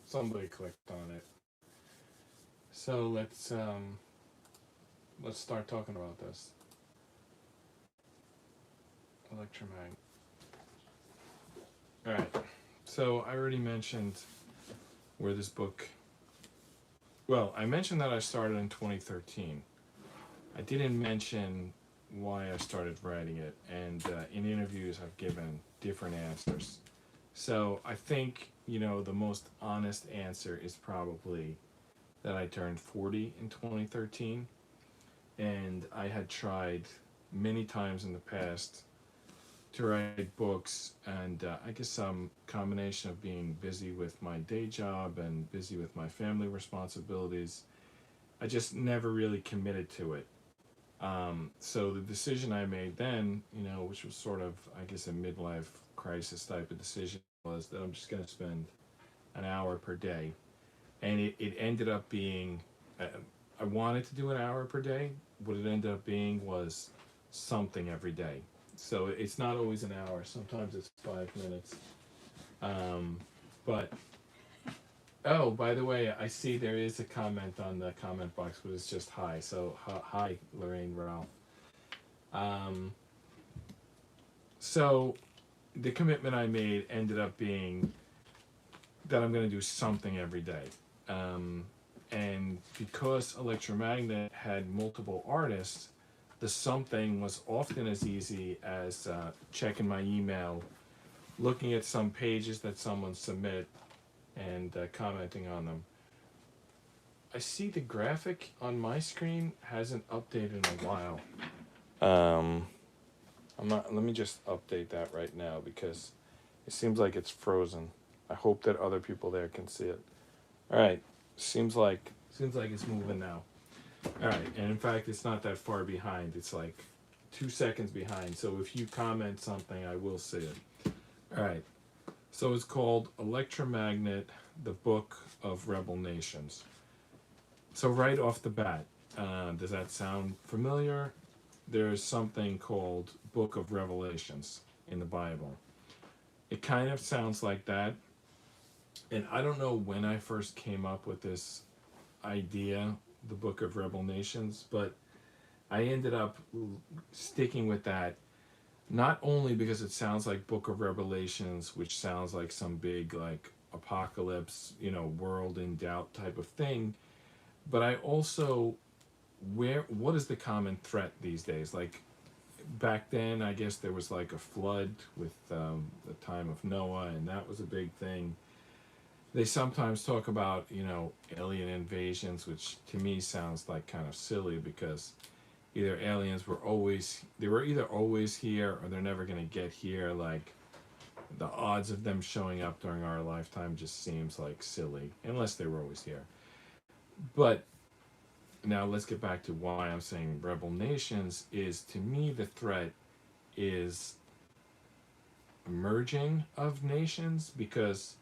somebody clicked on it. So let's start talking about this. Electromagnet. All right. So I already mentioned where this book. Well, I mentioned that I started in 2013. I didn't mention why I started writing it, and in interviews I've given different answers. So I think, the most honest answer is probably that I turned 40 in 2013, and I had tried many times in the past to write books, and I guess some combination of being busy with my day job and busy with my family responsibilities, I just never really committed to it. So the decision I made then, which was sort of, I guess, a midlife crisis type of decision, was that I'm just going to spend an hour per day. And it ended up being, I wanted to do an hour per day. What it ended up being was something every day. So it's not always an hour. Sometimes it's 5 minutes. But, oh, by the way, I see there is a comment on the comment box, but it's just hi. So hi, Lorraine Ralph. So the commitment I made ended up being that I'm going to do something every day. And because Electromagnate had multiple artists, the something was often as easy as checking my email, looking at some pages that someone submit, and commenting on them. I see the graphic on my screen hasn't updated in a while. Let me just update that right now because it seems like it's frozen. I hope that other people there can see it. All right, seems like it's moving now. All right, and in fact, it's not that far behind. It's like 2 seconds behind. So if you comment something, I will see it. All right. So it's called Electromagnate, the Book of Rebel Nations. So right off the bat, does that sound familiar? There's something called Book of Revelations in the Bible. It kind of sounds like that. And I don't know when I first came up with this idea, the Book of Rebel Nations, but I ended up sticking with that, not only because it sounds like Book of Revelations, which sounds like some big like apocalypse, world in doubt type of thing, but I also, what is the common threat these days? Like back then, I guess there was like a flood with the time of Noah, and that was a big thing. They sometimes talk about, alien invasions, which to me sounds like kind of silly because either aliens were either always here or they're never going to get here. Like the odds of them showing up during our lifetime just seems like silly, unless they were always here. But now let's get back to why I'm saying rebel nations is, to me, the threat is merging of nations, because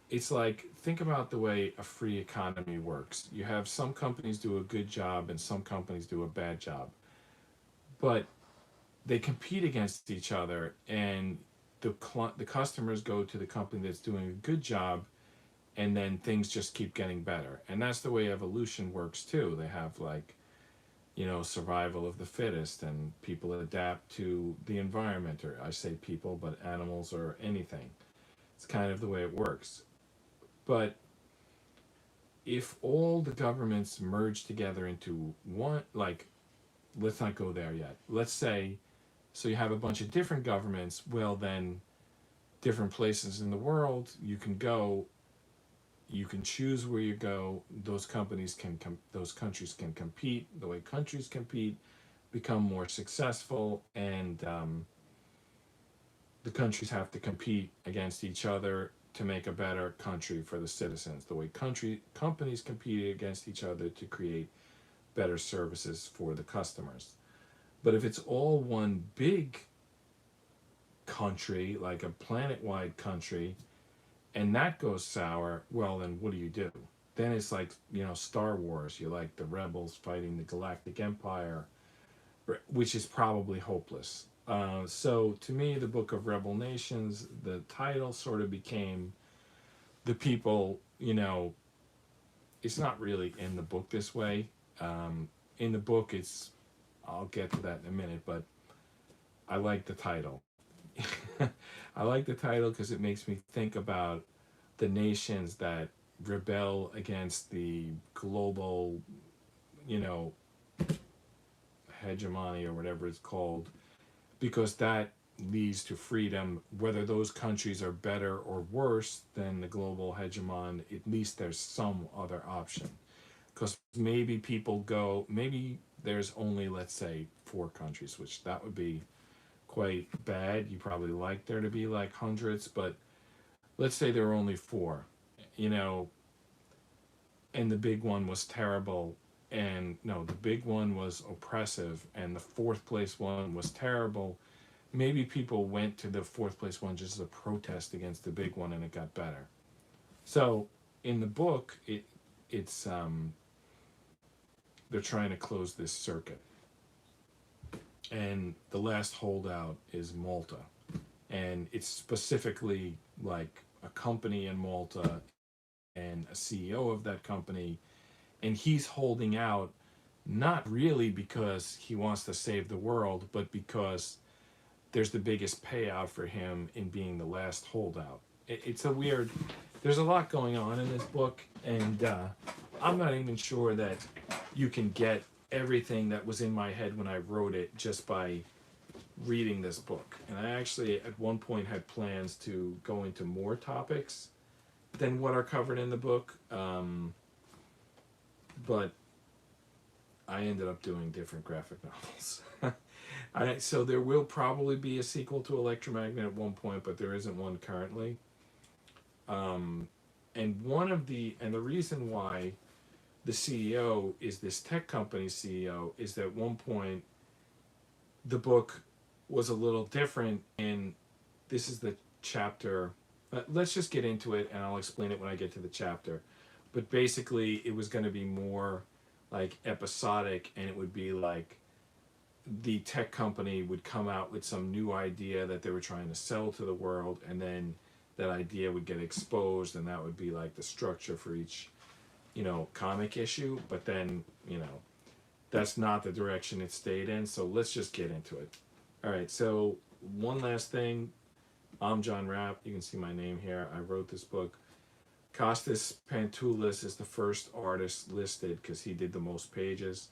it's like, think about the way a free economy works. You have some companies do a good job and some companies do a bad job, but they compete against each other, and the customers go to the company that's doing a good job, and then things just keep getting better. And that's the way evolution works too. They have like, survival of the fittest, and people adapt to the environment, or I say people, but animals or anything. It's kind of the way it works. But if all the governments merge together into one, like, let's not go there yet. Let's say, so you have a bunch of different governments, well then, different places in the world, you can go, you can choose where you go, those countries can compete, the way countries compete, become more successful, and the countries have to compete against each other to make a better country for the citizens, the way companies compete against each other to create better services for the customers. But if it's all one big country, like a planet-wide country, and that goes sour, well, then what do? Then it's like, Star Wars. You're like the rebels fighting the Galactic Empire, which is probably hopeless. So to me, the Book of Rebel Nations, the title sort of became the people, you know, it's not really in the book this way. In the book, it's, I'll get to that in a minute, but I like the title. I like the title because it makes me think about the nations that rebel against the global, you know, hegemony or whatever it's called, because that leads to freedom. Whether those countries are better or worse than the global hegemon, at least there's some other option. Because maybe people go, maybe there's only, let's say, 4 countries, which that would be quite bad. You probably like there to be like hundreds, but let's say there are only 4, you know, and the big one was terrible. And no, the big one was oppressive, and the fourth place one was terrible. Maybe people went to the fourth place one just as a protest against the big one, and it got better. So in the book, it's they're trying to close this circuit, and the last holdout is Malta, and it's specifically like a company in Malta and a CEO of that company, and he's holding out not really because he wants to save the world, but because there's the biggest payout for him in being the last holdout. It's a weird, there's a lot going on in this book, and I'm not even sure that you can get everything that was in my head when I wrote it just by reading this book. And I actually at one point had plans to go into more topics than what are covered in the book, but I ended up doing different graphic novels. So there will probably be a sequel to Electromagnate at one point, but there isn't one currently. And the reason why the CEO is this tech company CEO is that at one point the book was a little different, and this is the chapter. Let's just get into it, and I'll explain it when I get to the chapter. But basically, it was going to be more like episodic, and it would be like the tech company would come out with some new idea that they were trying to sell to the world, and then that idea would get exposed, and that would be like the structure for each, you know, comic issue. But then, you know, that's not the direction it stayed in. So let's just get into it. All right. So one last thing. I'm John Rapp. You can see my name here. I wrote this book. Kostas Pantoulis is the first artist listed because he did the most pages.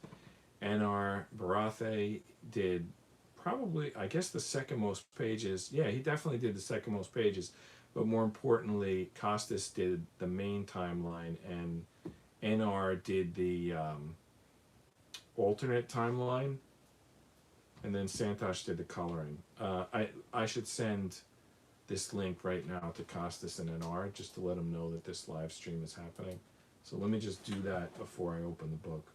Anar Barathe did probably, I guess, the second most pages. Yeah, he definitely did the second most pages. But more importantly, Kostas did the main timeline, and Anar did the alternate timeline, and then Santosh did the coloring. I should send this link right now to Kostas and Anar just to let them know that this live stream is happening. So let me just do that before I open the book.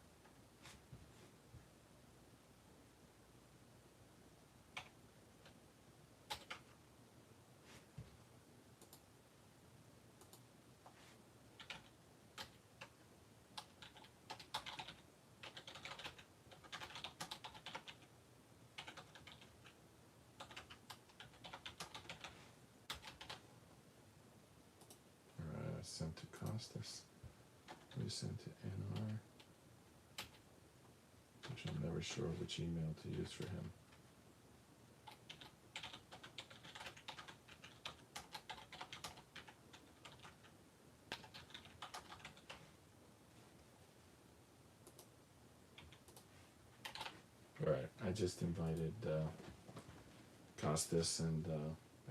I sent to Kostas. We sent to NR, which I'm never sure which email to use for him. All right, I just invited Kostas and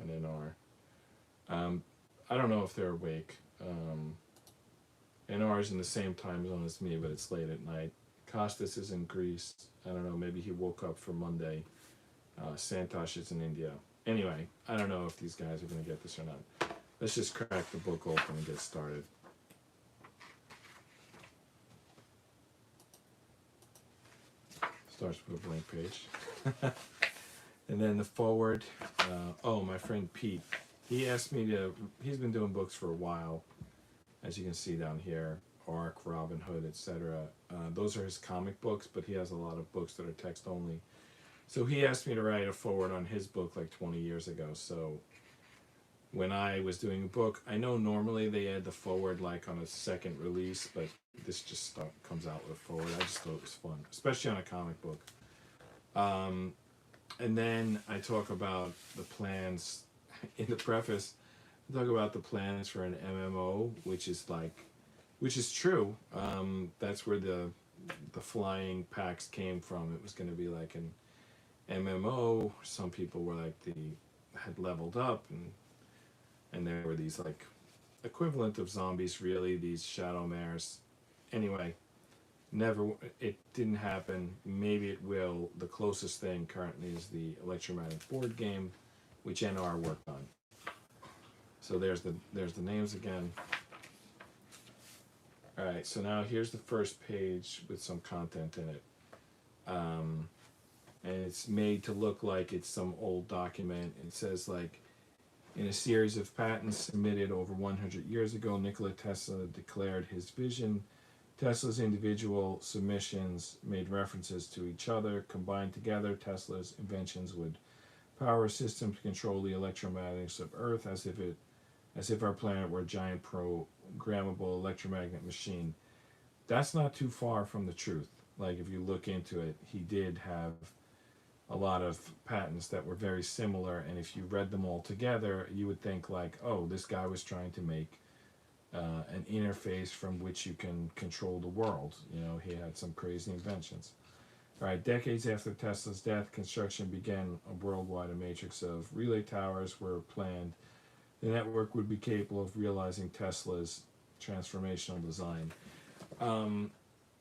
NR. I don't know if they're awake. NR is in the same time zone as me, but it's late at night. Kostas is in Greece. I don't know, maybe he woke up for Monday. Santosh is in India. Anyway, I don't know if these guys are going to get this or not. Let's just crack the book open and get started. Starts with a blank page. And then the forward. Oh, my friend Pete. He asked me to, he's been doing books for a while, as you can see down here, Ark, Robin Hood, etc. Those are his comic books, but he has a lot of books that are text only. So he asked me to write a forward on his book like 20 years ago. So when I was doing a book. I know normally they add the forward like on a second release, but this just comes out with forward. I just thought it was fun, especially on a comic book. Um, and then I talk about the plans in the preface. I talk about the plans for an MMO, which is true. That's where the flying packs came from. It was going to be like an MMO. Some people were like had leveled up, and there were these like equivalent of zombies, really, these shadow mares. Anyway, never, it didn't happen. Maybe it will. The closest thing currently is the Electromagnate board game, which NR worked on. So there's the names again. All right, so now here's the first page with some content in it. And it's made to look like it's some old document. It says like, in a series of patents submitted over 100 years ago, Nikola Tesla declared his vision. Tesla's individual submissions made references to each other. Combined together, Tesla's inventions would power a system to control the electromagnetics of Earth as if our planet were a giant programmable electromagnet machine. That's not too far from the truth. Like, if you look into it, he did have a lot of patents that were very similar, and if you read them all together, you would think like, oh, this guy was trying to make an interface from which you can control the world. You know, he had some crazy inventions. All right, decades after Tesla's death, construction began worldwide. A matrix of relay towers were planned. The network would be capable of realizing Tesla's transformational design.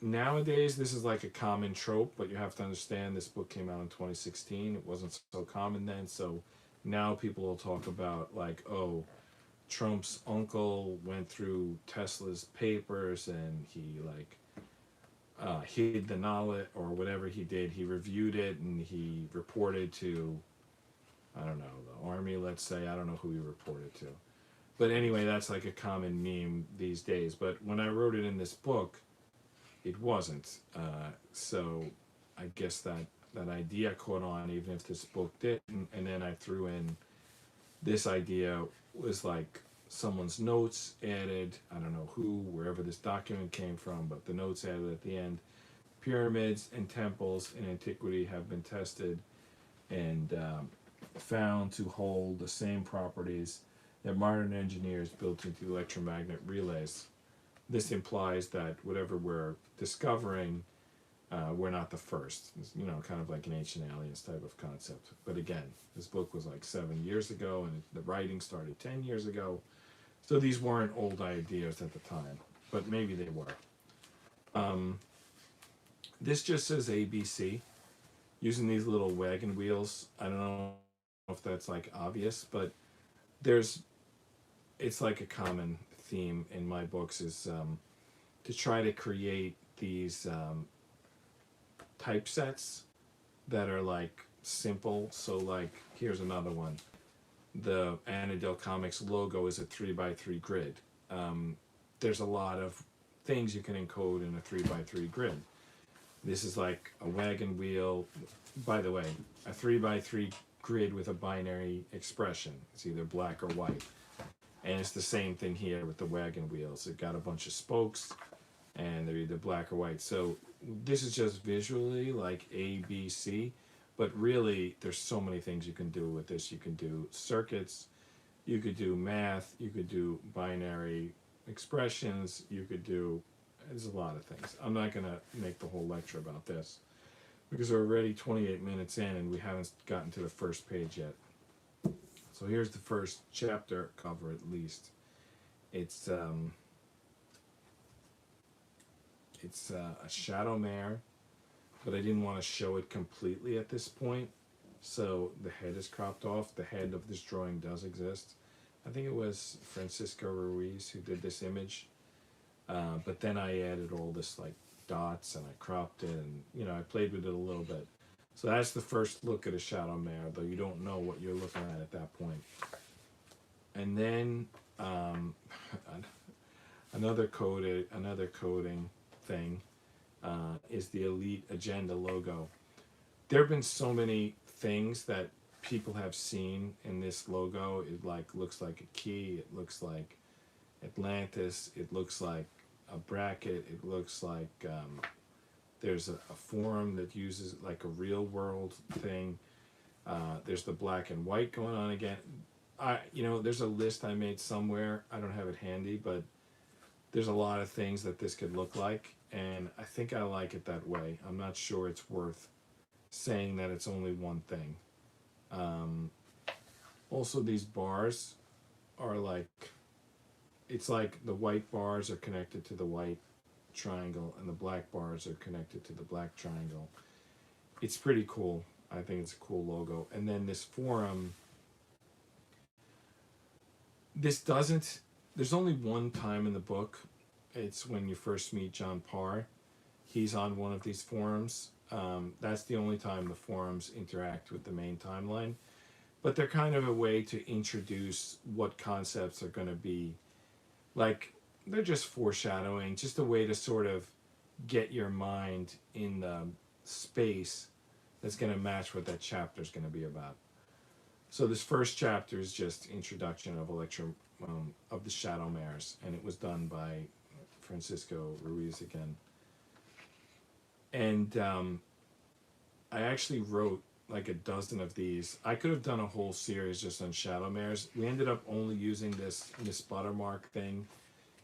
Nowadays, this is like a common trope, but you have to understand this book came out in 2016. It wasn't so common then, so now people will talk about like, oh, Trump's uncle went through Tesla's papers and he like hid the knowledge or whatever he did. He reviewed it and he reported to, I don't know, the army, let's say. I don't know who he reported to. But anyway, that's like a common meme these days. But when I wrote it in this book, it wasn't. So I guess that idea caught on, even if this book didn't. And then I threw in this idea was like someone's notes added. I don't know who, wherever this document came from, but the notes added at the end. Pyramids and temples in antiquity have been tested and found to hold the same properties that modern engineers built into electromagnet relays. This implies that whatever we're discovering, we're not the first. It's, you know, kind of like an ancient aliens type of concept. But again, this book was like 7 years ago, and the writing started 10 years ago. So these weren't old ideas at the time, but maybe they were. This just says ABC, using these little wagon wheels. I don't know if that's like obvious, but it's like a common theme in my books is to try to create these typesets that are like simple. So like, here's another one. The Annadale Comics logo is a 3x3 grid. There's a lot of things you can encode in a 3x3 grid. This is like a wagon wheel. By the way, a 3x3 grid with a binary expression. It's either black or white. And it's the same thing here with the wagon wheels. It got a bunch of spokes, and they're either black or white. So this is just visually like A, B, C, but really there's so many things you can do with this. You can do circuits, you could do math, you could do binary expressions, you could do, there's a lot of things. I'm not going to make the whole lecture about this because we're already 28 minutes in and we haven't gotten to the first page yet. So here's the first chapter cover, at least. It's a shadow mare, but I didn't want to show it completely at this point. So the head is cropped off. The head of this drawing does exist. I think it was Francisco Ruiz who did this image. But then I added all this like dots and I cropped it and, you know, I played with it a little bit. So that's the first look at a shadow mare, though you don't know what you're looking at that point. And then another coding thing is the Elite Agenda logo. There have been so many things that people have seen in this logo. It like looks like a key. It looks like Atlantis. It looks like a bracket. It looks like there's a forum that uses like a real world thing. There's the black and white going on again. There's a list I made somewhere. I don't have it handy, but there's a lot of things that this could look like, and I think I like it that way. I'm not sure it's worth saying that it's only one thing. Also, these bars are like, it's like the white bars are connected to the white triangle and the black bars are connected to the black triangle. It's pretty cool. I think it's a cool logo. And then this forum, there's only one time in the book. It's when you first meet John Parr. He's on one of these forums. That's the only time the forums interact with the main timeline. But they're kind of a way to introduce what concepts are going to be. Like, they're just foreshadowing, just a way to sort of get your mind in the space that's going to match what that chapter is going to be about. So this first chapter is just introduction of of the Shadow Mares, and it was done by Francisco Ruiz again. And I actually wrote like a dozen of these. I could have done a whole series just on Shadow Mares. We ended up only using this Miss Buttermark thing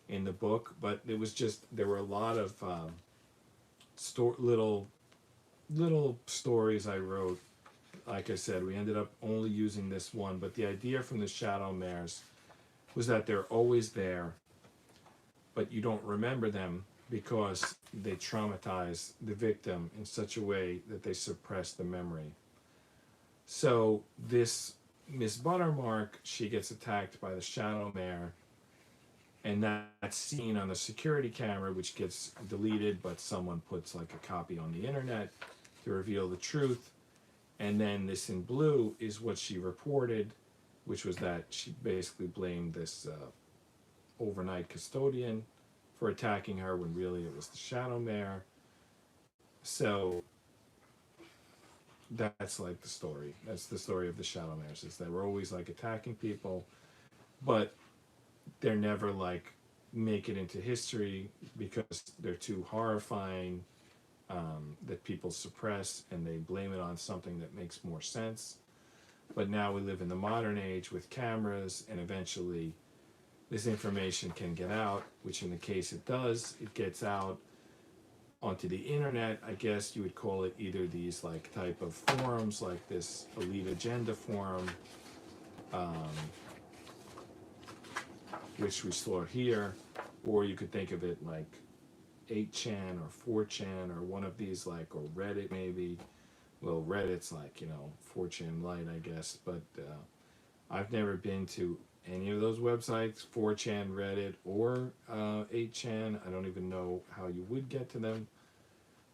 in the book, but it was just, there were a lot of little stories I wrote. Like I said, we ended up only using this one, but the idea from the Shadow Mares was that they're always there, but you don't remember them because they traumatize the victim in such a way that they suppress the memory. So this Miss Buttermark, she gets attacked by the Shadow Mare, and that's seen on the security camera, which gets deleted, but someone puts like a copy on the internet to reveal the truth. And then this in blue is what she reported, which was that she basically blamed this overnight custodian for attacking her when really it was the Shadow Mare. So that's like the story. That's the story of the Shadow Mares, is they were always like attacking people, but they're never like make it into history because they're too horrifying, that people suppress, and they blame it on something that makes more sense. But now we live in the modern age with cameras, and eventually this information can get out, which in the case it does. It gets out onto the internet. I guess you would call it either these like type of forums, like this Elite Agenda forum, which we saw here, or you could think of it like 8chan or 4chan or one of these, like, or Reddit maybe. Well, Reddit's like, 4chan light, I guess, but I've never been to any of those websites, 4chan, Reddit, or 8chan. I don't even know how you would get to them.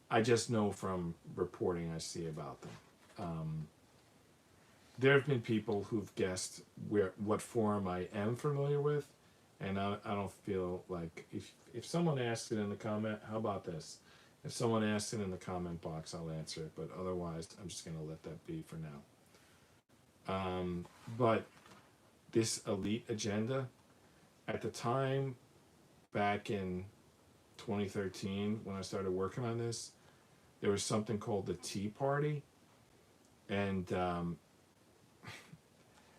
I just know from reporting I see about them. There have been people who've guessed what forum I am familiar with, and I don't feel like, if someone asks it in the comment, how about this? If someone asks it in the comment box, I'll answer it, but otherwise, I'm just going to let that be for now. But this Elite Agenda, at the time, back in 2013, when I started working on this, there was something called the Tea Party, and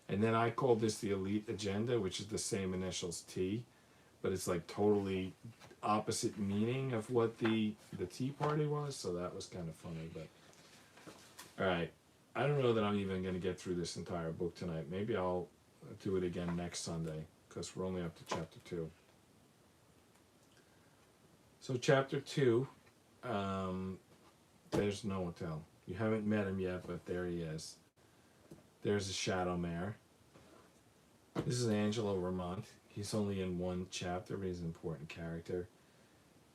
then I called this the Elite Agenda, which is the same initials T, but it's like totally opposite meaning of what the Tea Party was, so that was kind of funny. But all right, I don't know that I'm even going to get through this entire book tonight. Maybe I'll do it again next Sunday, because we're only up to chapter 2. So chapter 2, there's Noatel. You haven't met him yet, but there he is. There's a Shadow Mare. This is Angelo Ramont. He's only in one chapter, but he's an important character.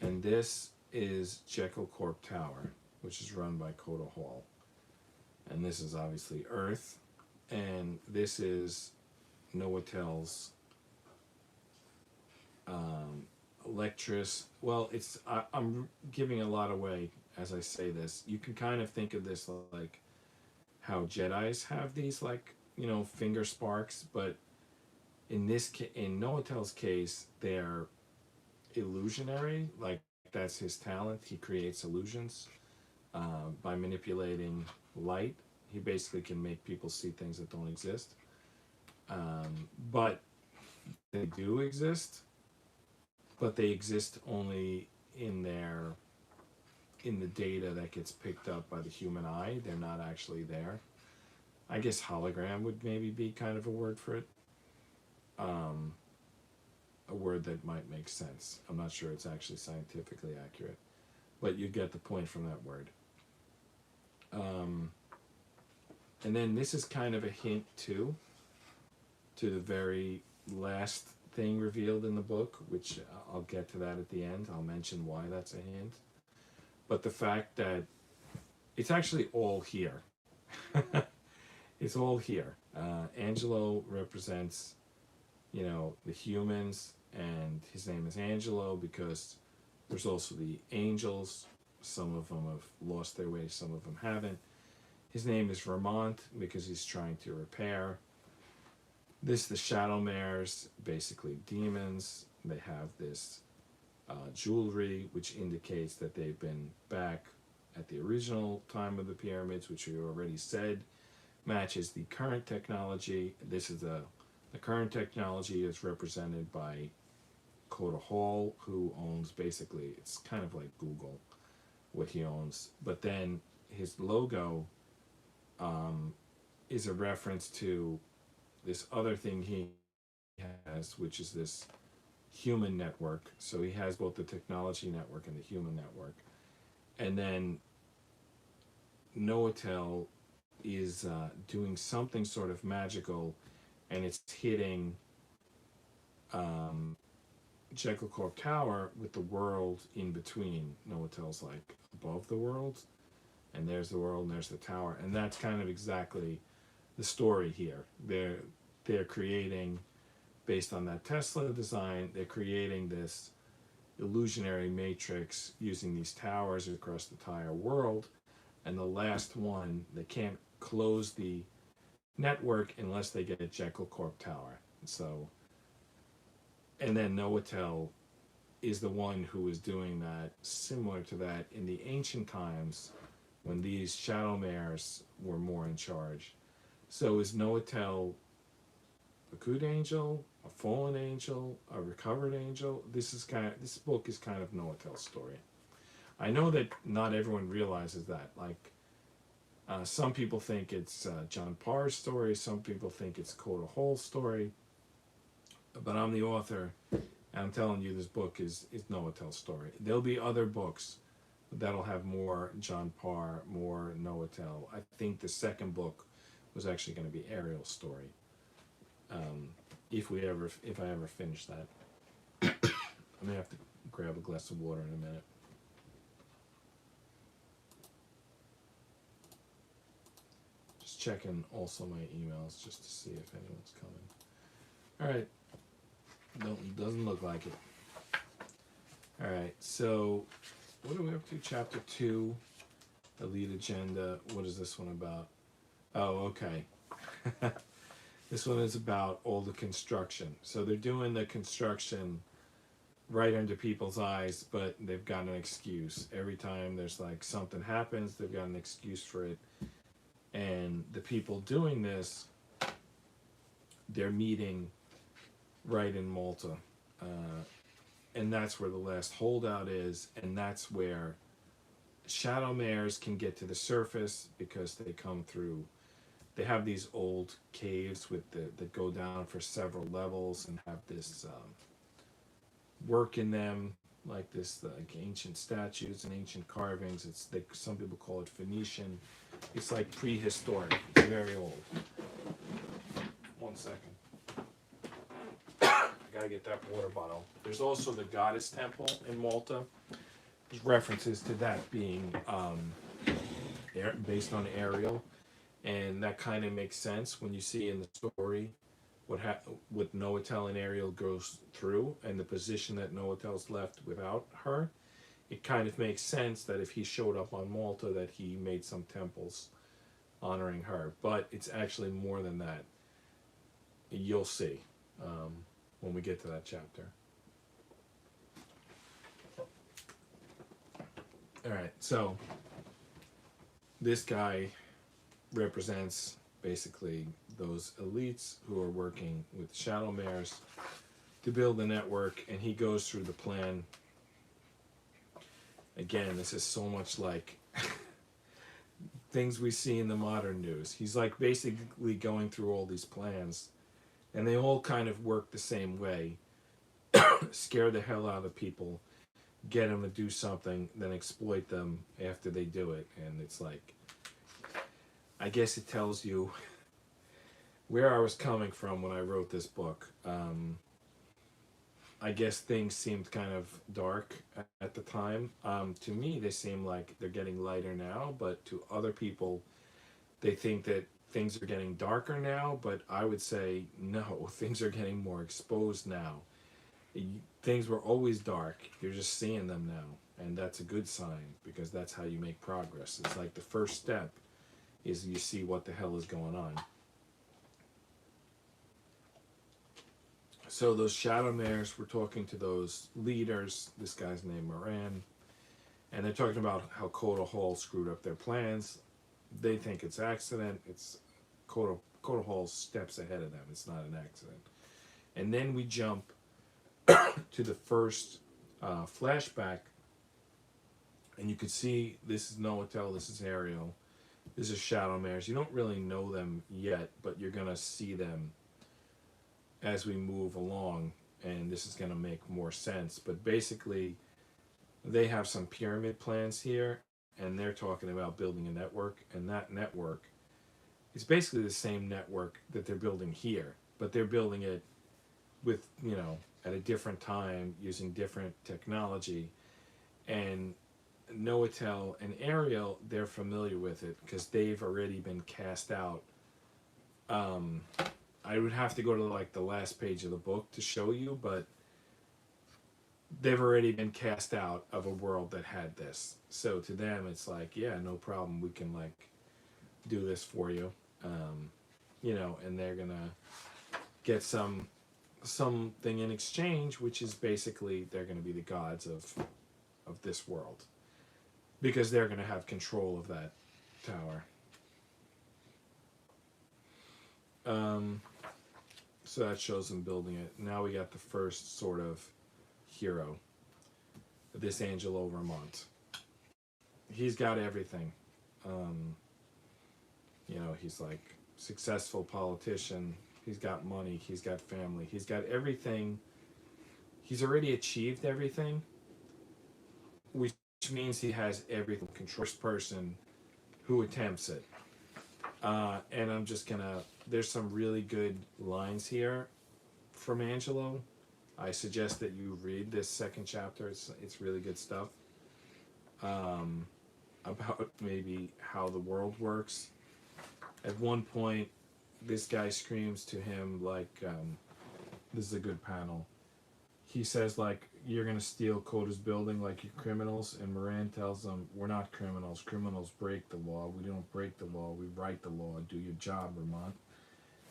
And this is Jekyll Corp Tower, which is run by Coda Hall. And this is obviously Earth. And this is Noatel's Well, I'm giving a lot away as I say this. You can kind of think of this like how Jedis have these, like, you know, finger sparks, but in in Noatel's case, they're illusionary. Like, that's his talent. He creates illusions by manipulating light. He basically can make people see things that don't exist. But they do exist, but they exist only in their in the data that gets picked up by the human eye. They're not actually there. I guess hologram would maybe be kind of a word for it. A word that might make sense. I'm not sure it's actually scientifically accurate, but you get the point from that word. And then this is kind of a hint too to the very last thing revealed in the book, which I'll get to that at the end. I'll mention why that's a hint. But the fact that it's actually all here. It's all here. Angelo represents, you know, the humans, and his name is Angelo because there's also the angels. Some of them have lost their way, some of them haven't. His name is Vermont because he's trying to repair. The Shadow Mares, basically demons. They have this jewelry, which indicates that they've been back at the original time of the pyramids, which we already said matches the current technology. This is the current technology is represented by Coda Hall, who owns basically, it's kind of like Google, what he owns. But then his logo is a reference to this other thing he has, which is this human network. So he has both the technology network and the human network. And then Noatel is doing something sort of magical, and it's hitting Jekyll Corp Tower with the world in between. Noatel's like above the world, and there's the world, and there's the tower, and that's kind of exactly the story here. They're creating, based on that Tesla design, they're creating this illusionary matrix using these towers across the entire world, and the last one, they can't close the network unless they get a Jekyll Corp Tower. So, and then Noatel is the one who is doing that, similar to that in the ancient times when these Shadow Mares were more in charge. So is Noatel a good angel, a fallen angel, a recovered angel? This book is kind of Noatel's story. I know that not everyone realizes that. Like, some people think it's John Parr's story. Some people think it's Coda Hall's story. But I'm the author, and I'm telling you this book is Noatel's story. There'll be other books that'll have more John Parr, more Noatel. I think the second book was actually going to be Ariel's story. If I ever finish that. I'm gonna have to grab a glass of water in a minute. Just checking also my emails just to see if anyone's coming. All right. Doesn't look like it. All right. So, what are we up to? Chapter 2, Elite Agenda. What is this one about? Oh, okay. This one is about all the construction. So they're doing the construction right under people's eyes, but they've got an excuse. Every time there's like something happens, they've got an excuse for it. And the people doing this, they're meeting right in Malta. And that's where the last holdout is, and that's where Shadow Mares can get to the surface because they come through. They have these old caves that go down for several levels and have this work in them, like this, like ancient statues and ancient carvings. Some people call it Phoenician. It's like prehistoric. It's very old. 1 second. I gotta get that water bottle. There's also the Goddess Temple in Malta. There's references to that being based on Ariel. And that kind of makes sense when you see in the story what Noatel and Ariel goes through and the position that Noatel's left without her. It kind of makes sense that if he showed up on Malta that he made some temples honoring her. But it's actually more than that. You'll see when we get to that chapter. All right, so this guy represents basically those elites who are working with shadow mares to build the network, and he goes through the plan. Again, this is so much like things we see in the modern news. He's like basically going through all these plans, and they all kind of work the same way. Scare the hell out of people, get them to do something, then exploit them after they do it. And it's like, I guess it tells you where I was coming from when I wrote this book. I guess things seemed kind of dark at the time. To me, they seem like they're getting lighter now, but to other people, they think that things are getting darker now, but I would say no, things are getting more exposed now. Things were always dark, you're just seeing them now, and that's a good sign, because that's how you make progress. It's like the first step is you see what the hell is going on. So those shadow mares were talking to those leaders, this guy's named Moran, and they're talking about how Coda Hall screwed up their plans. They think it's accident. It's Coda Hall steps ahead of them. It's not an accident. And then we jump to the first flashback, and you can see this is Noatel, this is Ariel, this is Shadow Mares. You don't really know them yet, but you're going to see them as we move along, and this is going to make more sense. But basically, they have some pyramid plans here, and they're talking about building a network, and that network is basically the same network that they're building here, but they're building it with, you know, at a different time using different technology. And Noatel and Ariel, they're familiar with it because they've already been cast out. I would have to go to like the last page of the book to show you, but they've already been cast out of a world that had this. So to them, it's like, yeah, no problem. We can like do this for you, you know, and they're gonna get something in exchange, which is basically they're gonna be the gods of this world, because they're gonna have control of that tower. So that shows them building it. Now we got the first sort of hero, this Angelo Vermont. He's got everything. You know, he's like successful politician. He's got money. He's got family. He's got everything. He's already achieved everything, which means he has everything. Control person who attempts it. And I'm just gonna, there's some really good lines here from Angelo. I suggest that you read this second chapter. It's really good stuff. About maybe how the world works. At one point, this guy screams to him like, this is a good panel. He says like, you're gonna steal Coda's building like you're criminals, and Moran tells them, we're not criminals. Criminals break the law. We don't break the law. We write the law. Do your job, Vermont.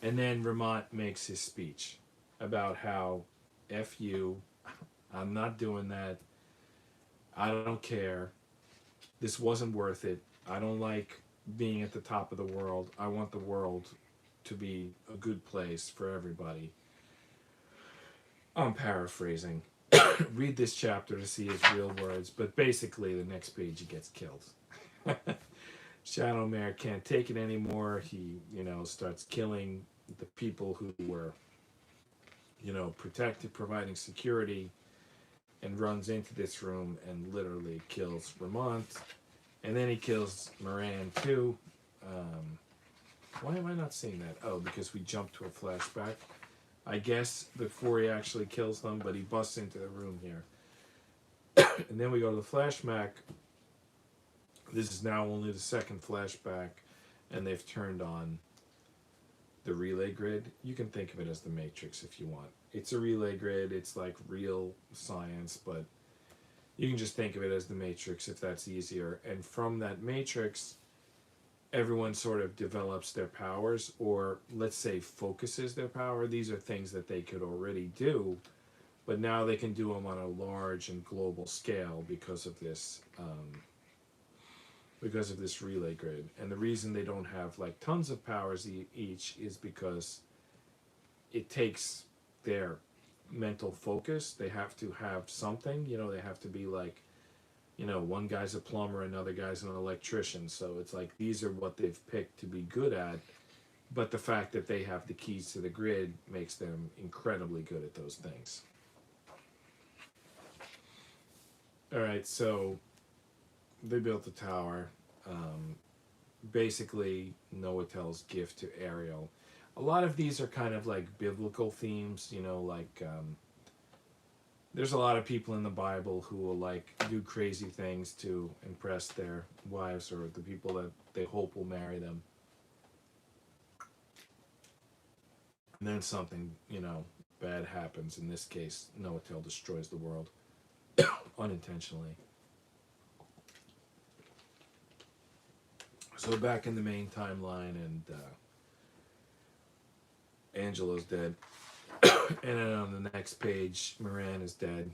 And then Vermont makes his speech about how, F you, I'm not doing that. I don't care. This wasn't worth it. I don't like being at the top of the world. I want the world to be a good place for everybody. I'm paraphrasing. Read this chapter to see his real words, but basically the next page he gets killed. Shadow Mare can't take it anymore. He, you know, starts killing the people who were, you know, providing security, and runs into this room and literally kills Vermont. And then he kills Moran too. Why am I not seeing that? Oh, because we jumped to a flashback. I guess before he actually kills them, but he busts into the room here. And then we go to the flashback. This is now only the second flashback, and they've turned on the relay grid. You can think of it as the Matrix if you want. It's a relay grid. It's like real science, but you can just think of it as the Matrix if that's easier. And from that Matrix, everyone sort of develops their powers, or let's say focuses their power. These are things that they could already do, but now they can do them on a large and global scale because of this relay grid. And the reason they don't have like tons of powers each is because it takes their mental focus. They have to have something, they have to be like, one guy's a plumber, another guy's an electrician. So it's like these are what they've picked to be good at. But the fact that they have the keys to the grid makes them incredibly good at those things. All right, so they built the tower. Basically, Noatel's gift to Ariel. A lot of these are kind of like biblical themes, like there's a lot of people in the Bible who will like do crazy things to impress their wives or the people that they hope will marry them. And then something, bad happens. In this case, Noatel destroys the world unintentionally. So back in the main timeline, and Angelo's dead. And then on the next page, Moran is dead.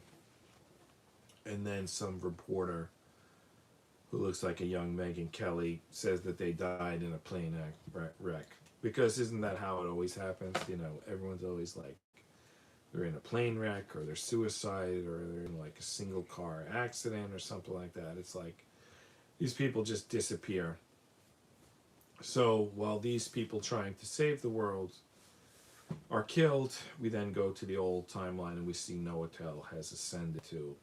And then some reporter who looks like a young Megyn Kelly says that they died in a plane wreck. Because isn't that how it always happens? Everyone's always like, they're in a plane wreck, or they're suicide, or they're in like a single car accident or something like that. It's like these people just disappear. So while these people trying to save the world are killed, we then go to the old timeline and we see Noatel has ascended to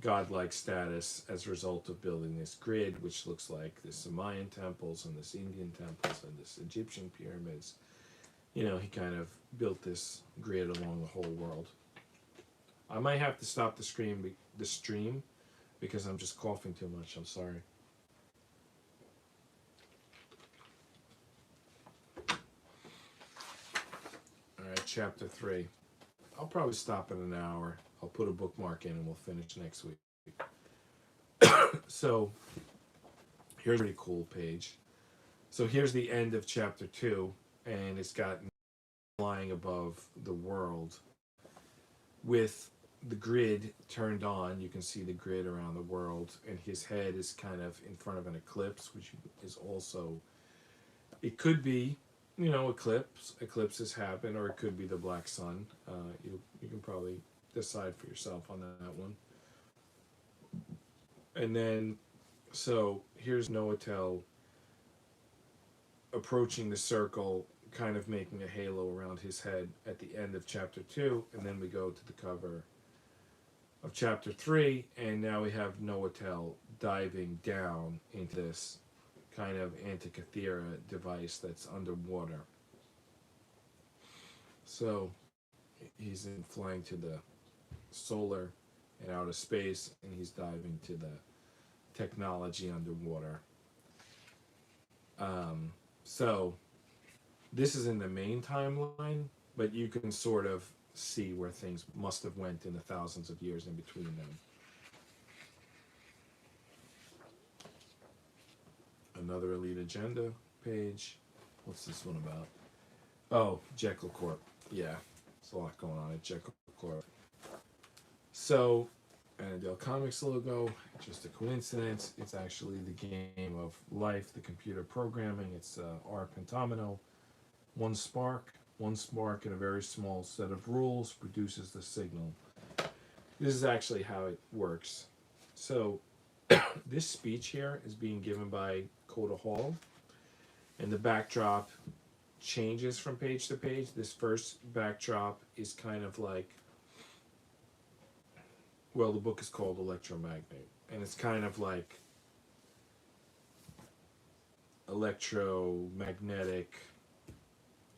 godlike status as a result of building this grid, which looks like this Mayan temples and this Indian temples and this Egyptian pyramids. He kind of built this grid along the whole world. I might have to stop the stream because I'm just coughing too much. I'm sorry. All right, chapter 3. I'll probably stop in an hour. I'll put a bookmark in and we'll finish next week. So here's a pretty cool page. So here's the end of chapter 2, and it's got flying above the world with the grid turned on. You can see the grid around the world, and his head is kind of in front of an eclipse, which is also, it could be, eclipses happen, or it could be the black sun. You can probably decide for yourself on that one. And then, so here's Noatel approaching the circle, kind of making a halo around his head at the end of chapter 2, and then we go to the cover of chapter 3, and now we have Noatel diving down into this kind of Antikythera device that's underwater. So he's flying to the solar and outer space, and he's diving to the technology underwater. So this is in the main timeline, but you can sort of see where things must have went in the thousands of years in between them. Another Elite Agenda page. What's this one about? Oh, Jekyll Corp. Yeah, there's a lot going on at Jekyll Corp. So, Annandale Comics logo, just a coincidence. It's actually the game of life, the computer programming. It's R pentamino. One spark in a very small set of rules produces the signal. This is actually how it works. So this speech here is being given by Coda Hall, and the backdrop changes from page to page. This first backdrop is kind of like, well, the book is called Electromagnate, and it's kind of like electromagnetic,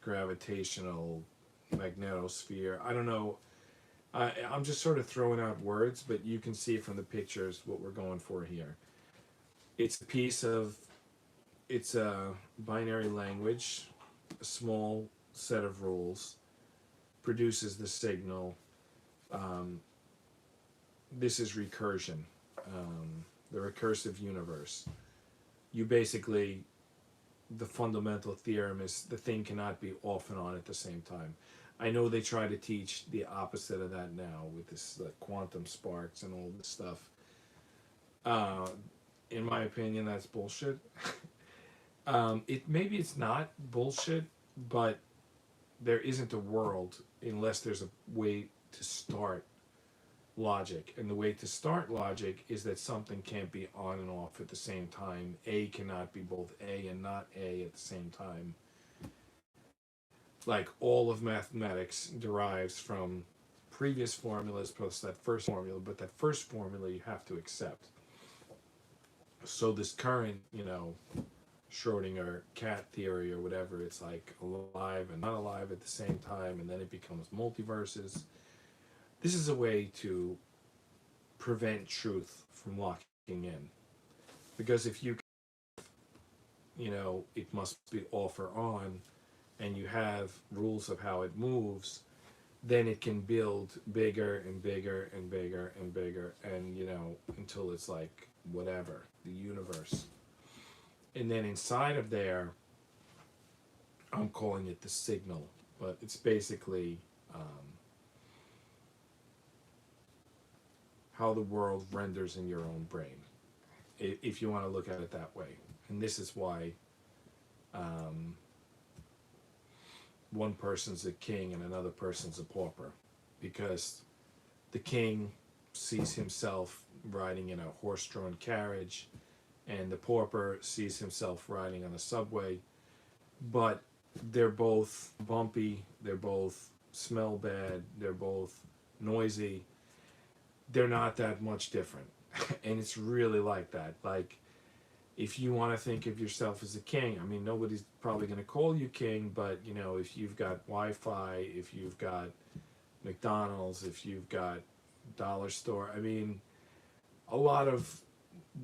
gravitational, magnetosphere. I don't know. I'm just sort of throwing out words, but you can see from the pictures what we're going for here. It's a binary language, a small set of rules, produces the signal. This is recursion, the recursive universe. You basically the fundamental theorem is the thing cannot be off and on at the same time. I know they try to teach the opposite of that now with this quantum sparks and all this stuff. Uh, in my opinion, that's bullshit. Maybe it's not bullshit, but there isn't a world unless there's a way to start logic. And the way to start logic is that something can't be on and off at the same time. A cannot be both A and not A at the same time. Like all of mathematics derives from previous formulas plus that first formula, but that first formula you have to accept. So this current, Schrodinger cat theory or whatever, it's like alive and not alive at the same time, and then it becomes multiverses. This is a way to prevent truth from locking in. Because if it must be off or on, and you have rules of how it moves, then it can build bigger and bigger and bigger and bigger, and until it's like whatever, the universe. And then inside of there, I'm calling it the signal, but it's basically how the world renders in your own brain, if you want to look at it that way. And this is why one person's a king and another person's a pauper, because the king sees himself riding in a horse-drawn carriage, and the pauper sees himself riding on a subway, but they're both bumpy, they're both smell bad, they're both noisy. They're not that much different. And it's really like that. Like, if you want to think of yourself as a king, I mean, nobody's probably going to call you king, but, if you've got Wi-Fi, if you've got McDonald's, if you've got dollar store, I mean, a lot of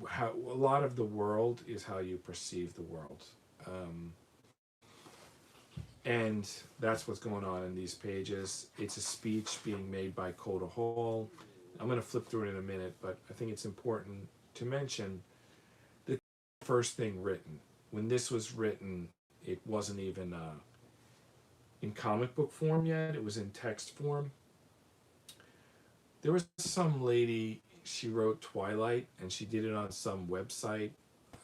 the world is how you perceive the world. And that's what's going on in these pages. It's a speech being made by Coda Hall. I'm going to flip through it in a minute, but I think it's important to mention the first thing written. When this was written, it wasn't even in comic book form yet. It was in text form. There was some lady, she wrote Twilight, and she did it on some website.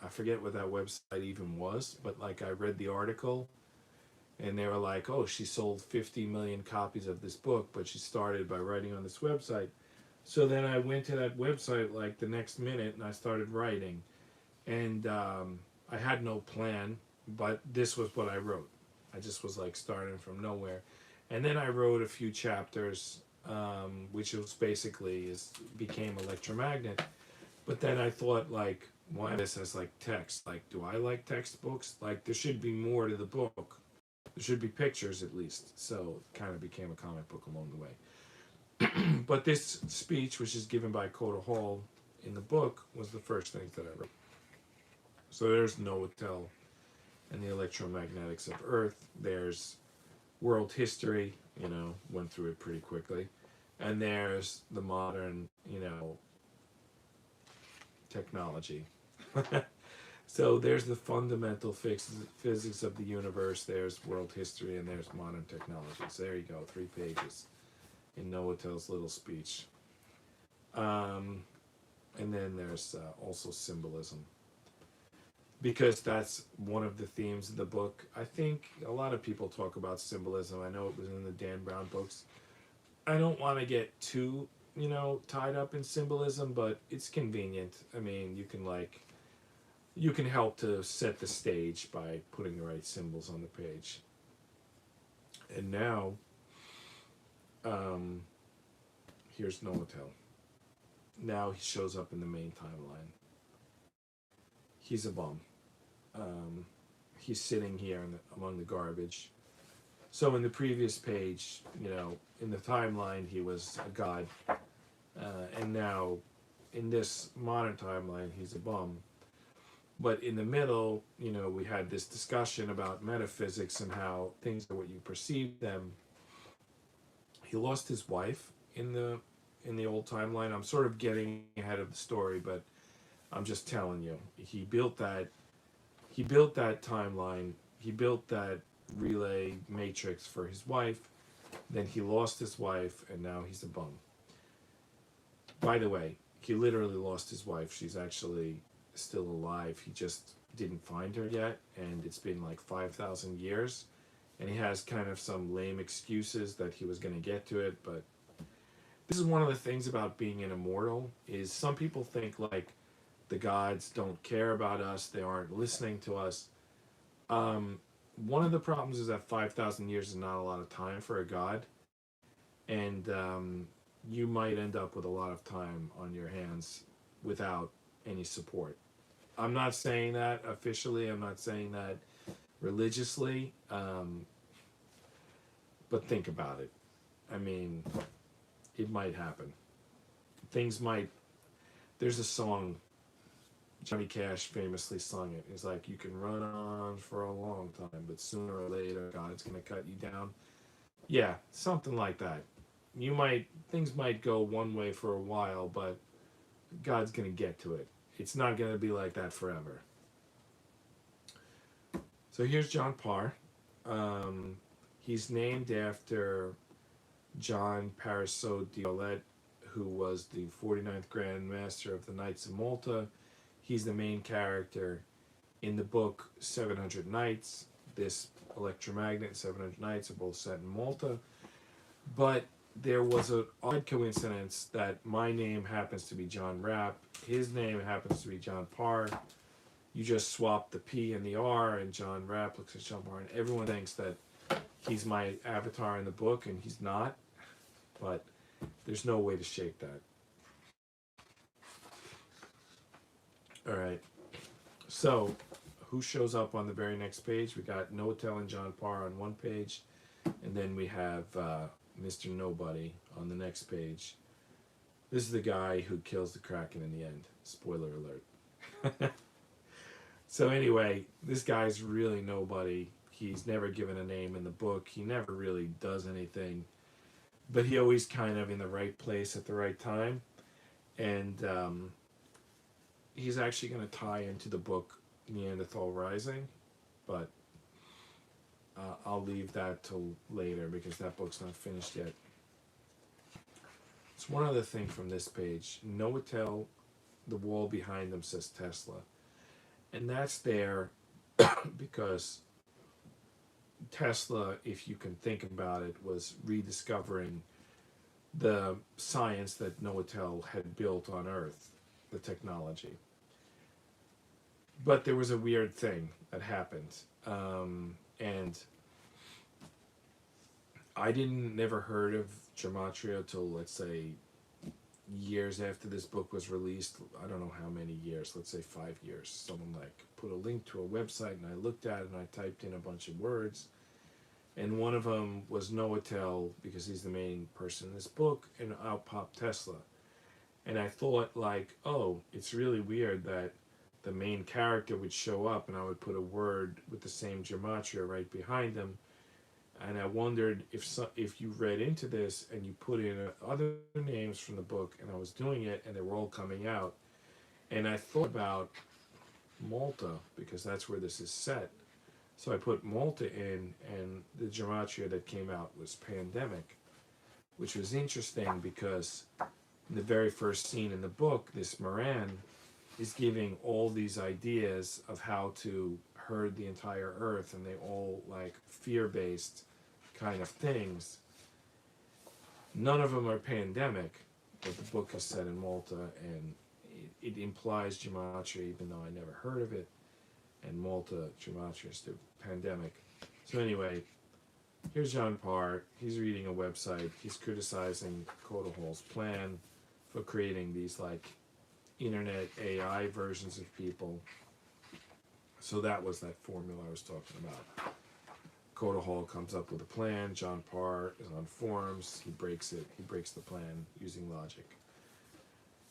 I forget what that website even was, but I read the article, and they were like, oh, she sold 50 million copies of this book, but she started by writing on this website. So then I went to that website the next minute, and I started writing. And I had no plan, but this was what I wrote. I just was starting from nowhere. And then I wrote a few chapters, which was became Electromagnate. But then I thought, why this as text? Do I like textbooks? There should be more to the book. There should be pictures at least. So it kind of became a comic book along the way. But this speech, which is given by Coda Hall in the book, was the first thing that I wrote. So there's Novotel and the electromagnetics of Earth. There's world history, went through it pretty quickly. And there's the modern, technology. So there's the fundamental physics of the universe, there's world history, and there's modern technology. So there you go, 3 pages in Novotel's little speech. And then there's also symbolism, because that's one of the themes of the book. I think a lot of people talk about symbolism. I know it was in the Dan Brown books. I don't want to get too, tied up in symbolism, but it's convenient. I mean, you can help to set the stage by putting the right symbols on the page. And now, here's Novotel. Now he shows up in the main timeline. He's a bum. He's sitting here among the garbage. So in the previous page, in the timeline, he was a god. And now, in this modern timeline, he's a bum. But in the middle, we had this discussion about metaphysics and how things are what you perceive them. He lost his wife in the old timeline. I'm sort of getting ahead of the story, but I'm just telling you. He built that he built that timeline. He built that relay matrix for his wife. Then he lost his wife, and now he's a bum. By the way, he literally lost his wife. She's actually still alive. He just didn't find her yet, and it's been like 5,000 years. And he has kind of some lame excuses that he was going to get to it, but this is one of the things about being an immortal, is some people think like the gods don't care about us, they aren't listening to us. One of the problems is that 5,000 years is not a lot of time for a god, and you might end up with a lot of time on your hands without any support. I'm not saying that officially, I'm not saying that religiously, but think about it. I mean, it might happen. Things might. There's a song, Johnny Cash famously sung it. It's like, you can run on for a long time, but sooner or later, God's going to cut you down. Yeah, something like that. Things might go one way for a while, but God's going to get to it. It's not going to be like that forever. So here's John Parr. He's named after John Paraso Diolet, who was the 49th Grand Master of the Knights of Malta. He's the main character in the book 700 Nights. This Electromagnate, 700 Nights are both set in Malta. But there was an odd coincidence that my name happens to be John Rapp. His name happens to be John Parr. You just swap the P and the R, and John Rapp looks at John Parr, and everyone thinks that he's my avatar in the book, and he's not. But there's no way to shake that. All right. So, who shows up on the very next page? We got Noatel and John Parr on one page, and then we have Mr. Nobody on the next page. This is the guy who kills the Kraken in the end. Spoiler alert. So anyway, this guy's really nobody. He's never given a name in the book. He never really does anything. But he always kind of in the right place at the right time. And he's actually going to tie into the book Neanderthal Rising. But I'll leave that till later because that book's not finished yet. It's one other thing from this page. Noatel, the wall behind them says Tesla. And that's there because Tesla, if you can think about it, was rediscovering the science that Noatel had built on Earth, the technology. But there was a weird thing that happened. And I never heard of gematria till, let's say, years after this book was released. I don't know how many years, let's say 5 years. Someone like put a link to a website and I looked at it and I typed in a bunch of words, and one of them was Noatel because he's the main person in this book, and out popped Tesla. And I thought like, oh, it's really weird that the main character would show up and I would put a word with the same gematria right behind him. And I wondered if you read into this and you put in other names from the book, and I was doing it and they were all coming out. And I thought about Malta because that's where this is set. So I put Malta in, and the gematria that came out was pandemic, which was interesting because in the very first scene in the book, this Moran is giving all these ideas of how to herd the entire earth, and they all like fear-based kind of things. None of them are pandemic, but the book is set in Malta, and it implies gematria, even though I never heard of it. And Malta gematria is the pandemic. So anyway, here's John Parr. He's reading a website. He's criticizing Coda Hall's plan for creating these like internet AI versions of people. So that was that formula I was talking about. Coda Hall comes up with a plan. John Parr is on forums. He breaks it. He breaks the plan using logic.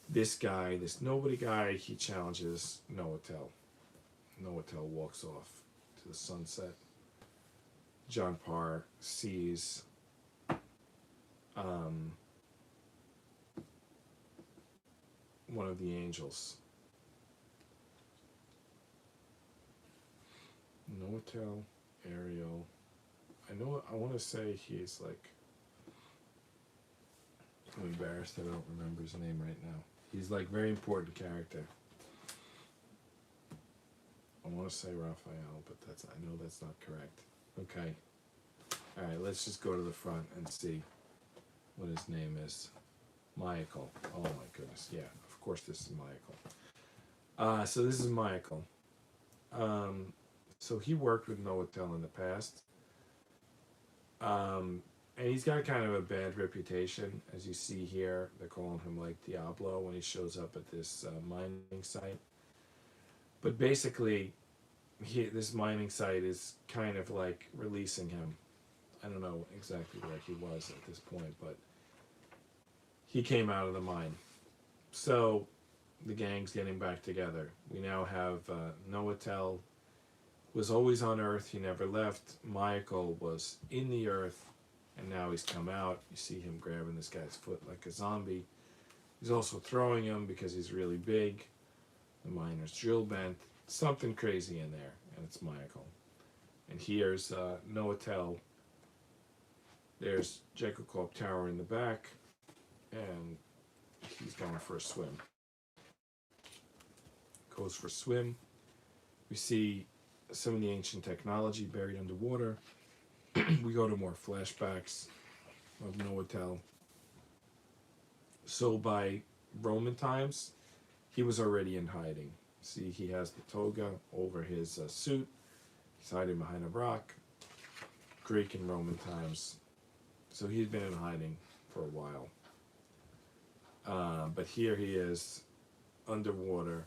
This guy, this nobody guy, he challenges Noatel. Noatel walks off to the sunset. John Parr sees one of the angels. Novotel Ariel. I want to say he's like, I'm embarrassed I don't remember his name right now. He's like very important character. I want to say Raphael, but I know that's not correct. Okay. All right, let's just go to the front and see what his name is. Michael. Oh my goodness. Yeah, of course this is Michael. So this is Michael. So he worked with Novotel in the past. And he's got kind of a bad reputation, as you see here. They're calling him like Diablo when he shows up at this mining site. But basically, this mining site is kind of like releasing him. I don't know exactly where he was at this point, but he came out of the mine. So the gang's getting back together. We now have Novotel was always on Earth. He never left. Michael was in the Earth, and now he's come out. You see him grabbing this guy's foot like a zombie. He's also throwing him because he's really big. The miner's drill bent. Something crazy in there, and it's Michael. And here's Novotel. There's Jekyll Corp Tower in the back, and he's going for a swim. Goes for a swim. We see some of the ancient technology buried underwater. We go to more flashbacks of Novotel. So by Roman times, he was already in hiding. See, he has the toga over his suit. He's hiding behind a rock. Greek and Roman times. So he'd been in hiding for a while. But here he is, underwater,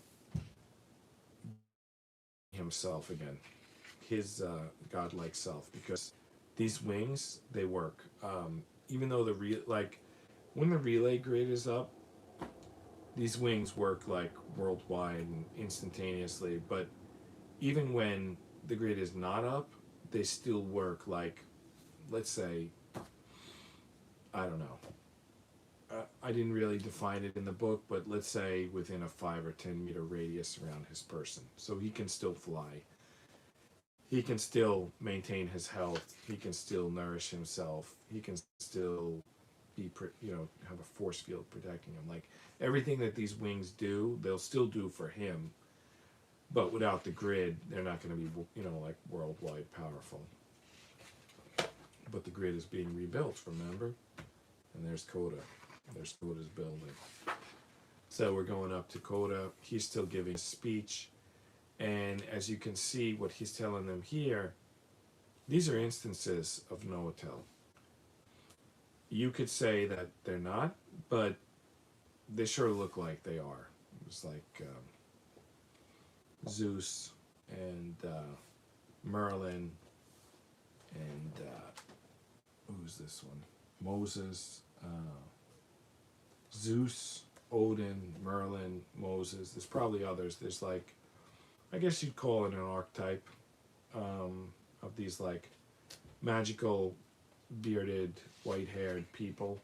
himself again. His godlike self. Because these wings, they work. Even though when the relay grid is up, these wings work like worldwide and instantaneously, but even when the grid is not up, they still work like, let's say, I don't know. I didn't really define it in the book, but let's say within a 5 or 10 meter radius around his person. So he can still fly. He can still maintain his health. He can still nourish himself. He can still be, have a force field protecting him. Like everything that these wings do, they'll still do for him. But without the grid, they're not going to be, like worldwide powerful. But the grid is being rebuilt, remember? And there's Coda. There's Coda's building. So we're going up to Coda. He's still giving a speech. And as you can see, what he's telling them here, these are instances of Novotel. You could say that they're not, but they sure look like they are. It's like Zeus and Merlin and who's this one? Moses, Zeus, Odin, Merlin, Moses. There's probably others. There's like, I guess you'd call it an archetype of these like magical, bearded, white-haired people,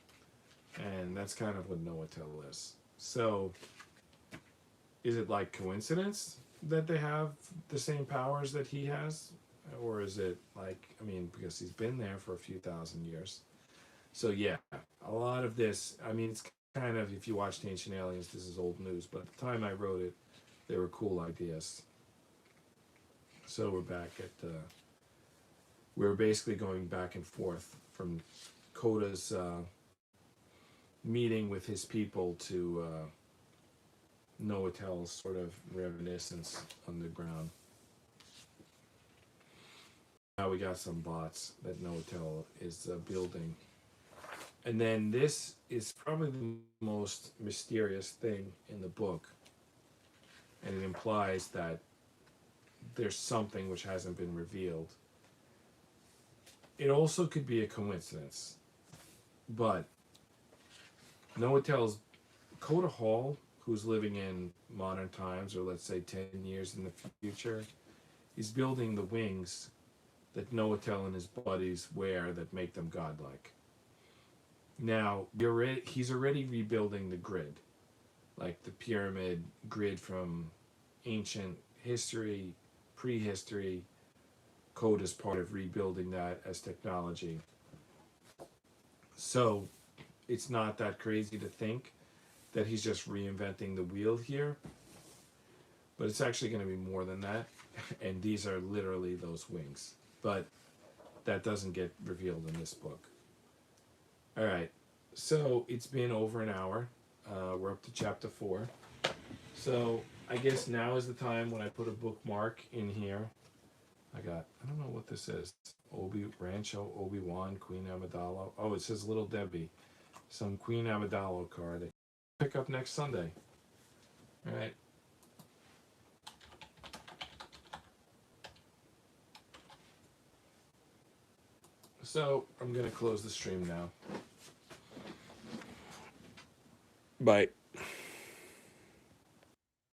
and that's kind of what Novotel is. So, is it like coincidence that they have the same powers that he has, or is it like, because he's been there for a few thousand years? So yeah, a lot of this, it's kind of, if you watched Ancient Aliens, this is old news, but at the time I wrote it, they were cool ideas. So we're back at, we're basically going back and forth from Coda's meeting with his people to Novotel's sort of reminiscence underground. Now we got some bots that Novotel is building. And then this is probably the most mysterious thing in the book. And it implies that there's something which hasn't been revealed. It also could be a coincidence. But Novotel's Coda Hall, who's living in modern times, or let's say 10 years in the future, is building the wings that Novotel and his buddies wear that make them godlike. Now, he's already rebuilding the grid, like the pyramid grid from ancient history, prehistory, code is part of rebuilding that as technology. So it's not that crazy to think that he's just reinventing the wheel here, but it's actually going to be more than that. And these are literally those wings, but that doesn't get revealed in this book. All right, so it's been over an hour. We're up to chapter 4. So I guess now is the time when I put a bookmark in here. I don't know what this is. Rancho Obi-Wan, Queen Amidala. Oh, it says Little Debbie. Some Queen Amidala card that pick up next Sunday. All right. So I'm going to close the stream now. Bye.